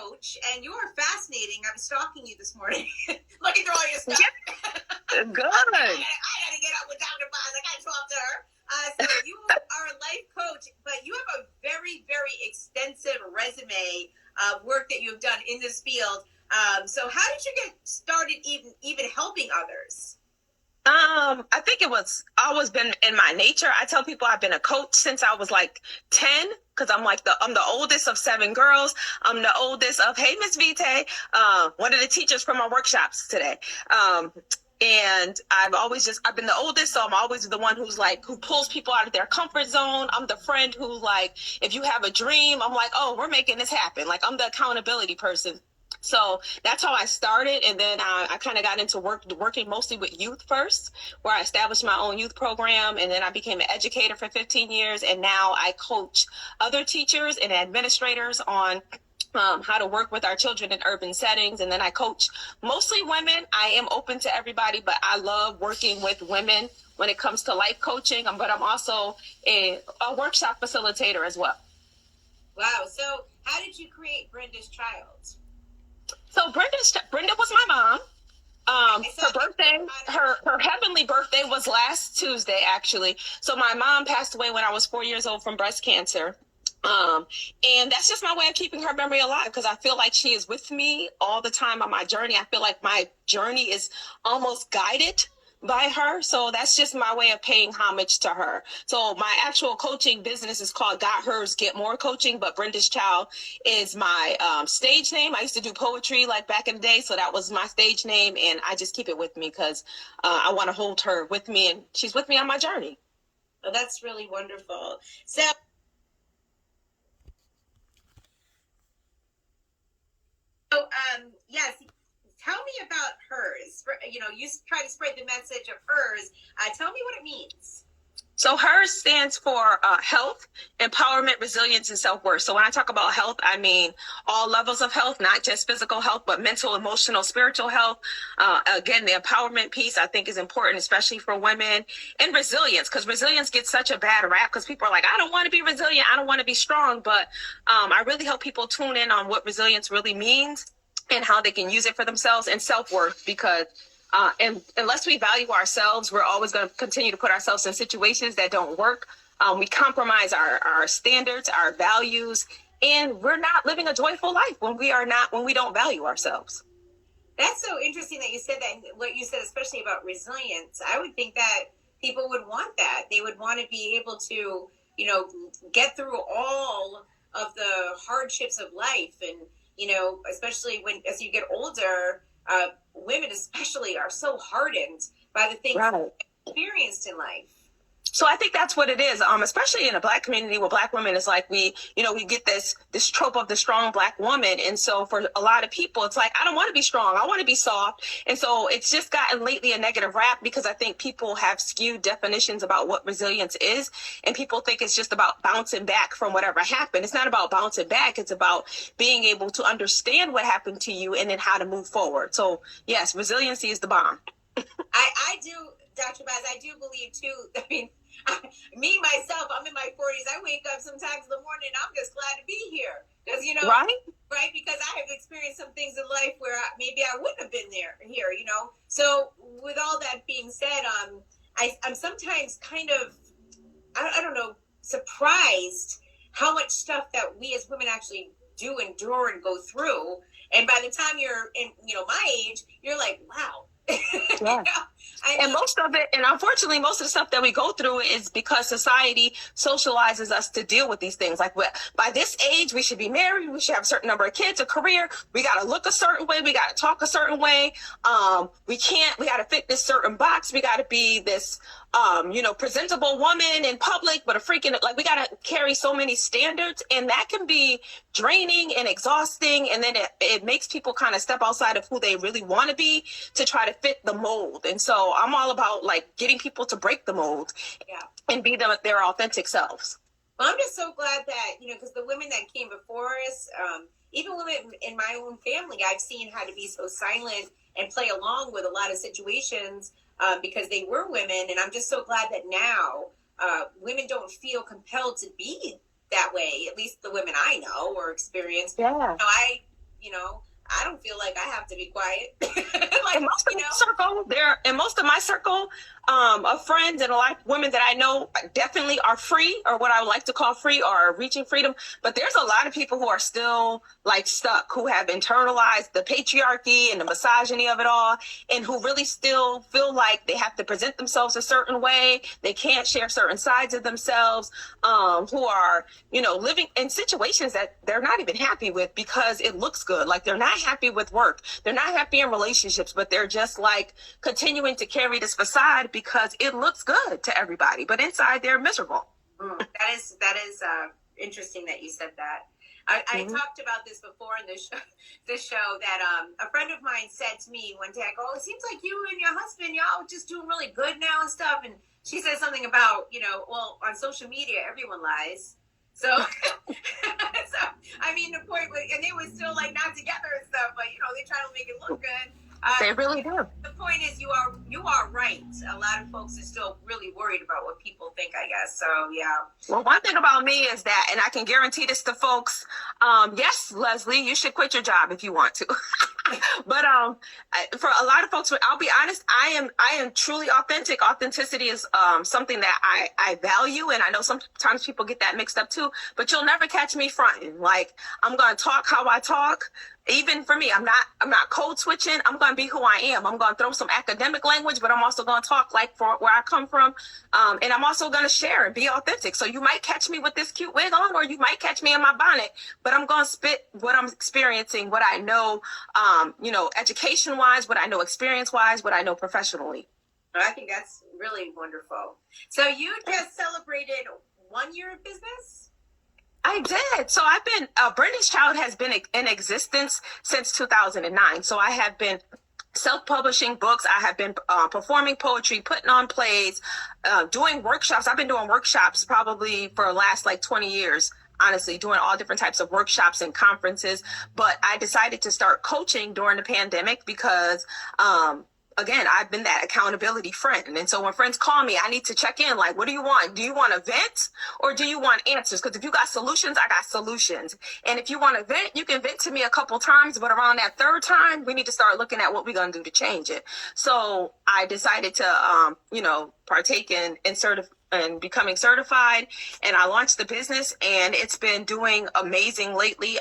coach, and you are fascinating. I was stalking you this morning, looking through all your stuff. Good. I got to get up with Dr. Boz. I got to talk to her. So you are a life coach, but you have a very, very extensive resume of work that you've done in this field. So how did you get started even helping others? I think it was always been in my nature. I tell people I've been a coach since I was like 10, because I'm the oldest of 7 girls. I'm the oldest of, hey, Miss Vitae, one of the teachers from our workshops today. And I've been the oldest, so I'm always the one who pulls people out of their comfort zone. I'm the friend who, if you have a dream, I'm like, oh, we're making this happen. I'm the accountability person. So that's how I started. And then I kind of got into working mostly with youth first, where I established my own youth program. And then I became an educator for 15 years. And now I coach other teachers and administrators on how to work with our children in urban settings. And then I coach mostly women. I am open to everybody, but I love working with women when it comes to life coaching. But I'm also a workshop facilitator as well. Wow. So how did you create Brenda's Child? So Brenda was my mom. Her birthday, her heavenly birthday was last Tuesday, actually. So my mom passed away when I was 4 years old from breast cancer. And that's just my way of keeping her memory alive, because I feel like she is with me all the time on my journey. I feel like my journey is almost guided by her. So that's just my way of paying homage to her. So my actual coaching business is called Got Hers, Get More Coaching, but Brenda's Child is my stage name. I used to do poetry back in the day, so that was my stage name, and I just keep it with me because I want to hold her with me, and she's with me on my journey. Oh, that's really wonderful. So yes, tell me about hers. You try to spread the message of hers. Tell me what it means. So hers stands for health, empowerment, resilience, and self-worth. So when I talk about health, I mean all levels of health, not just physical health, but mental, emotional, spiritual health. Again, the empowerment piece I think is important, especially for women, and resilience, because resilience gets such a bad rap because people are like, I don't want to be resilient, I don't want to be strong. But I really help people tune in on what resilience really means and how they can use it for themselves, and self-worth, because and unless we value ourselves, we're always going to continue to put ourselves in situations that don't work. We compromise our standards, our values, and we're not living a joyful life when we don't value ourselves. That's so interesting that you said that, what you said, especially about resilience. I would think that people would want that. They would want to be able to, get through all of the hardships of life. And, especially as you get older, women especially are so hardened by the things experienced in life. So I think that's what it is, especially in a Black community where Black women is we get this trope of the strong Black woman. And so for a lot of people, it's I don't want to be strong. I want to be soft. And so it's just gotten lately a negative rap, because I think people have skewed definitions about what resilience is. And people think it's just about bouncing back from whatever happened. It's not about bouncing back. It's about being able to understand what happened to you and then how to move forward. So yes, resiliency is the bomb. I do, Dr. Boz, I do believe too. I mean, me, myself, I'm in my 40s. I wake up sometimes in the morning and I'm just glad to be here. Because, right? Because I have experienced some things in life where maybe I wouldn't have been here. So with all that being said, I'm sometimes kind of, I don't know, surprised how much stuff that we as women actually do endure and go through. And by the time you're in, my age, you're like, wow. Yeah. And most of it, and unfortunately, most of the stuff that we go through is because society socializes us to deal with these things. By this age, we should be married. We should have a certain number of kids, a career. We got to look a certain way. We got to talk a certain way. We got to fit this certain box. We got to be this, presentable woman in public, but we got to carry so many standards, and that can be draining and exhausting. And then it makes people kind of step outside of who they really want to be to try to fit the mold. And so I'm all about getting people to break the mold and be their authentic selves. Well, I'm just so glad that, because the women that came before us, even women in my own family, I've seen how to be so silent and play along with a lot of situations because they were women. And I'm just so glad that now women don't feel compelled to be that way, at least the women I know or experience. Yeah. I don't feel like I have to be quiet. In most of my circle of friends and a lot of women that I know definitely are free, or what I would like to call free, or reaching freedom. But there's a lot of people who are still like stuck, who have internalized the patriarchy and the misogyny of it all, and who really still feel like they have to present themselves a certain way. They can't share certain sides of themselves, who are, living in situations that they're not even happy with because it looks good. Like, they're not happy with work. They're not happy in relationships, but they're just like continuing to carry this facade because it looks good to everybody, but inside they're miserable. That is interesting that you said that. I talked about this before in this show that a friend of mine said to me one day, "Oh, it seems like you and your husband, y'all just doing really good now and stuff." And she said something about, well, on social media, everyone lies. So, I mean, the point was, and they were still like not together and stuff, but they try to make it look good. They really do. The point is, you are right. A lot of folks are still really worried about what people think, I guess. So, yeah. Well, one thing about me is that, and I can guarantee this to folks, yes, Leslie, you should quit your job if you want to. But for a lot of folks, I'll be honest, I am truly authentic. Authenticity is something that I value, and I know sometimes people get that mixed up too, but you'll never catch me fronting. Like, I'm going to talk how I talk. Even for me, I'm not code switching. I'm going to be who I am. I'm going to throw some academic language, but I'm also going to talk like for where I come from. And I'm also going to share and be authentic. So you might catch me with this cute wig on, or you might catch me in my bonnet, but I'm going to spit what I'm experiencing, what I know, education wise, what I know experience wise, what I know professionally. I think that's really wonderful. So you just celebrated 1 year of business? I did. So I've been, Brittany's Child has been in existence since 2009. So I have been self-publishing books. I have been performing poetry, putting on plays, doing workshops. I've been doing workshops probably for the last 20 years. Honestly, doing all different types of workshops and conferences. But I decided to start coaching during the pandemic because, again, I've been that accountability friend. And so when friends call me, I need to check in. Like, what do you want? Do you want to vent or do you want answers? Because if you got solutions, I got solutions. And if you want to vent, you can vent to me a couple times. But around that third time, we need to start looking at what we're going to do to change it. So I decided to, partake in and becoming certified, and I launched the business, and it's been doing amazing lately,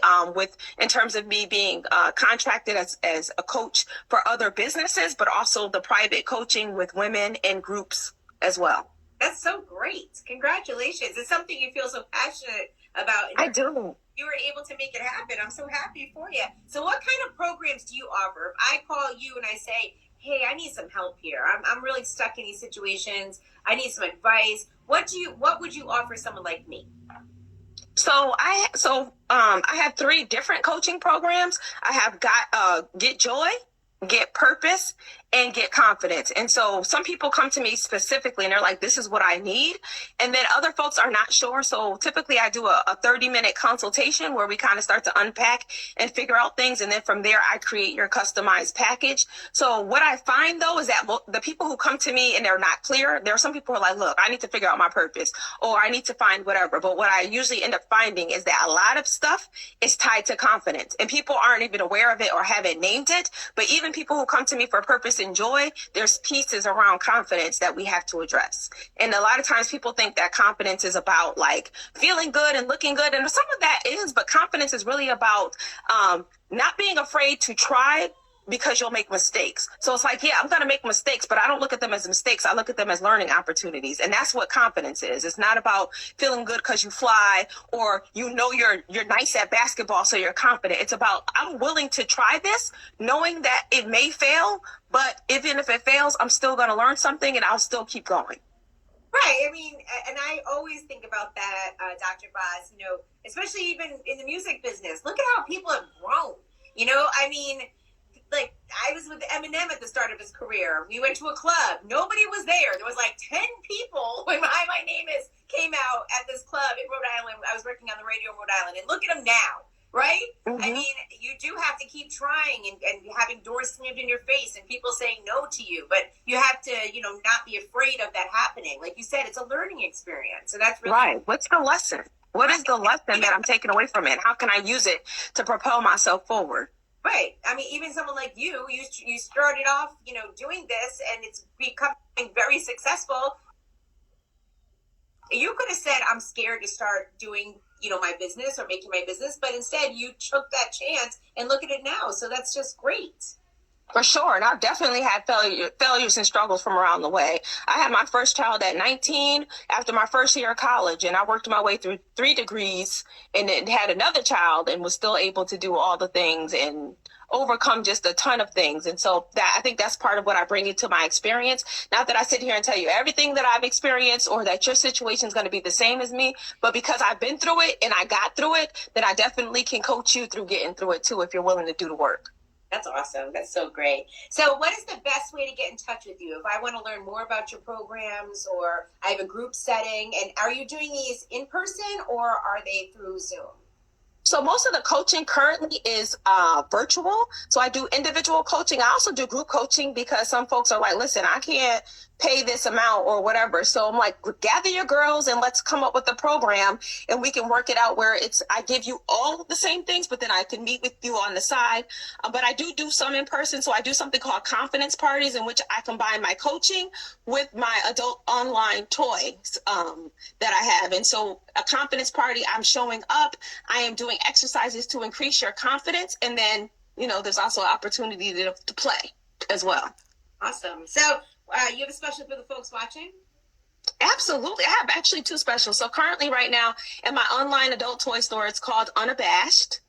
in terms of me being contracted as a coach for other businesses, but also the private coaching with women and groups as well. That's so great. Congratulations. It's something you feel so passionate about. I do. You were able to make it happen. I'm so happy for you. So what kind of programs do you offer? If I call you and I say, hey, I need some help here. I'm really stuck in these situations. I need some advice. What would you offer someone like me? So I have 3 different coaching programs. I have got Get Joy, Get Purpose, and Get Confidence. And so some people come to me specifically and they're like, this is what I need. And then other folks are not sure. So typically I do a 30-minute consultation where we kind of start to unpack and figure out things. And then from there, I create your customized package. So what I find though is that the people who come to me and they're not clear, there are some people who are like, look, I need to figure out my purpose, or I need to find whatever. But what I usually end up finding is that a lot of stuff is tied to confidence, and people aren't even aware of it or haven't named it. But even people who come to me for purpose and joy, there's pieces around confidence that we have to address. And a lot of times people think that confidence is about like feeling good and looking good. And some of that is, but confidence is really about not being afraid to try, because you'll make mistakes. So it's like, yeah, I'm going to make mistakes, but I don't look at them as mistakes. I look at them as learning opportunities. And that's what confidence is. It's not about feeling good because you fly, or you're nice at basketball, so you're confident. It's about, I'm willing to try this, knowing that it may fail, but even if it fails, I'm still going to learn something and I'll still keep going. Right. I mean, and I always think about that, Dr. Boz, especially even in the music business. Look at how people have grown. I mean, like, I was with Eminem at the start of his career. We went to a club. Nobody was there. There was like 10 people when My Name Is came out at this club in Rhode Island. I was working on the radio in Rhode Island. And look at him now, right? Mm-hmm. I mean, you do have to keep trying and having doors slammed in your face and people saying no to you. But you have to, not be afraid of that happening. Like you said, it's a learning experience. So that's really right. What's the lesson? What is the lesson that I'm taking away from it? How can I use it to propel myself forward? Right. I mean, even someone like you started off, doing this, and it's becoming very successful. You could have said, I'm scared to start doing, my business or making my business, but instead you took that chance and look at it now. So that's just great. For sure. And I've definitely had failures and struggles from around the way. I had my first child at 19 after my first year of college, and I worked my way through 3 degrees and then had another child and was still able to do all the things and overcome just a ton of things. And so that, I think that's part of what I bring into my experience. Not that I sit here and tell you everything that I've experienced or that your situation is going to be the same as me, but because I've been through it and I got through it, then I definitely can coach you through getting through it too, if you're willing to do the work. That's awesome. That's so great. So what is the best way to get in touch with you? If I want to learn more about your programs, or I have a group setting, and are you doing these in person or are they through Zoom? So most of the coaching currently is virtual. So I do individual coaching. I also do group coaching because some folks are like, listen, I can't pay this amount or whatever. So I'm like, gather your girls and let's come up with a program and we can work it out where I give you all the same things, but then I can meet with you on the side. But I do some in person. So I do something called confidence parties, in which I combine my coaching with my adult online toys that I have. And so a confidence party, I'm showing up, I am doing exercises to increase your confidence. And then, there's also an opportunity to play as well. Awesome. So you have a special for the folks watching? Absolutely. I have actually 2 specials. So currently right now in my online adult toy store, it's called Unabashed,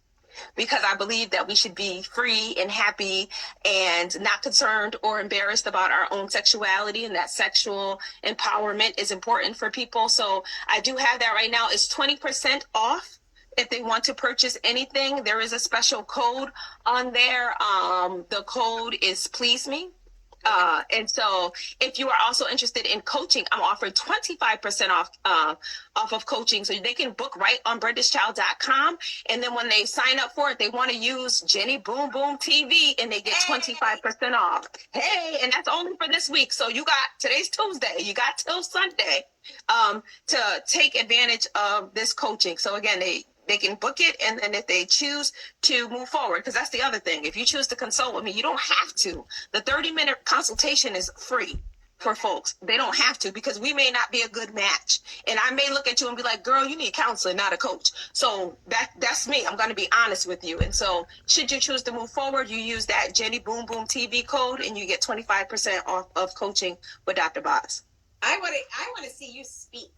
because I believe that we should be free and happy and not concerned or embarrassed about our own sexuality, and that sexual empowerment is important for people. So I do have that right now. It's 20% off. If they want to purchase anything, there is a special code on there. The code is Please Me. And so if you are also interested in coaching, I'm offering 25% off of coaching. So they can book right on BrendaChild.com. And then when they sign up for it, they want to use Jenny Boom Boom TV and they get 25% off. Hey, and that's only for this week. So today's Tuesday, you got till Sunday to take advantage of this coaching. So again, they can book it, and then if they choose to move forward, because that's the other thing. If you choose to consult with me, you don't have to. The 30-minute consultation is free for folks. They don't have to, because we may not be a good match. And I may look at you and be like, girl, you need counseling, not a coach. So that's me. I'm going to be honest with you. And so should you choose to move forward, you use that Jenny Boom Boom TV code and you get 25% off of coaching with Dr. Boz. I want to see you speak.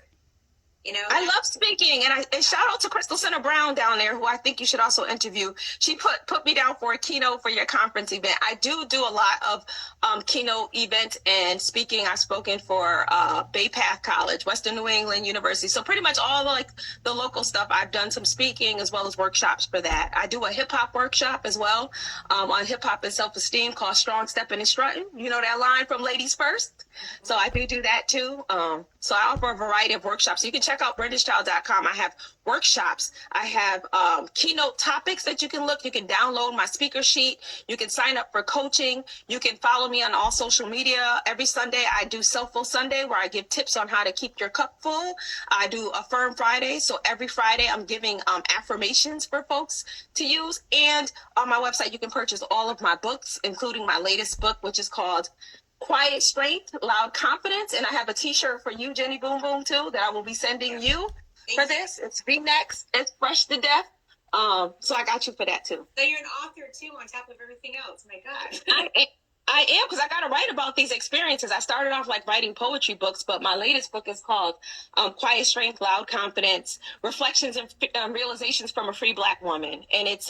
I love speaking, and shout out to Crystal Center Brown down there, who I think you should also interview. She put me down for a keynote for your conference event. I do a lot of keynote events and speaking. I've spoken for Bay Path College, Western New England University. So pretty much all the local stuff. I've done some speaking as well as workshops for that. I do a hip hop workshop as well on hip hop and self-esteem called Strong Stepping and Strutting. You know that line from Ladies First? So I do that too. So I offer a variety of workshops. So you can check out BrendaChild.com. I have workshops. I have keynote topics that you can look. You can download my speaker sheet. You can sign up for coaching. You can follow me on all social media. Every Sunday, I do Self-Full Sunday, where I give tips on how to keep your cup full. I do Affirm Friday. So every Friday, I'm giving affirmations for folks to use. And on my website, you can purchase all of my books, including my latest book, which is called Quiet Strength, Loud Confidence. And I have a t-shirt for you, Jenny Boom Boom, too, that I will be sending you for this. It's V-necks. It's fresh to death. So I got you for that, too. So you're an author, too, on top of everything else. My gosh. I am, because I got to write about these experiences. I started off writing poetry books, but my latest book is called Quiet Strength, Loud Confidence, Reflections and Realizations from a Free Black Woman. And it's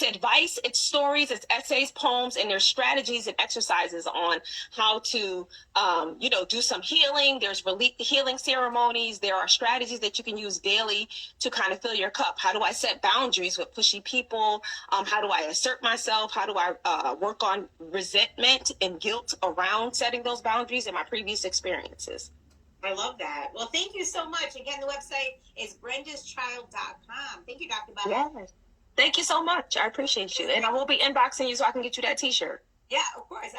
advice, it's stories, it's essays, poems, and there's strategies and exercises on how to, do some healing. There's healing ceremonies. There are strategies that you can use daily to kind of fill your cup. How do I set boundaries with pushy people? How do I assert myself? How do I work on resentment and guilt around setting those boundaries in my previous experiences? I love that. Well, thank you so much. Again, the website is BrendasChild.com. Thank you, Dr. Boz. Yes. Thank you so much. I appreciate you. And I will be inboxing you so I can get you that t-shirt. Yeah, of course.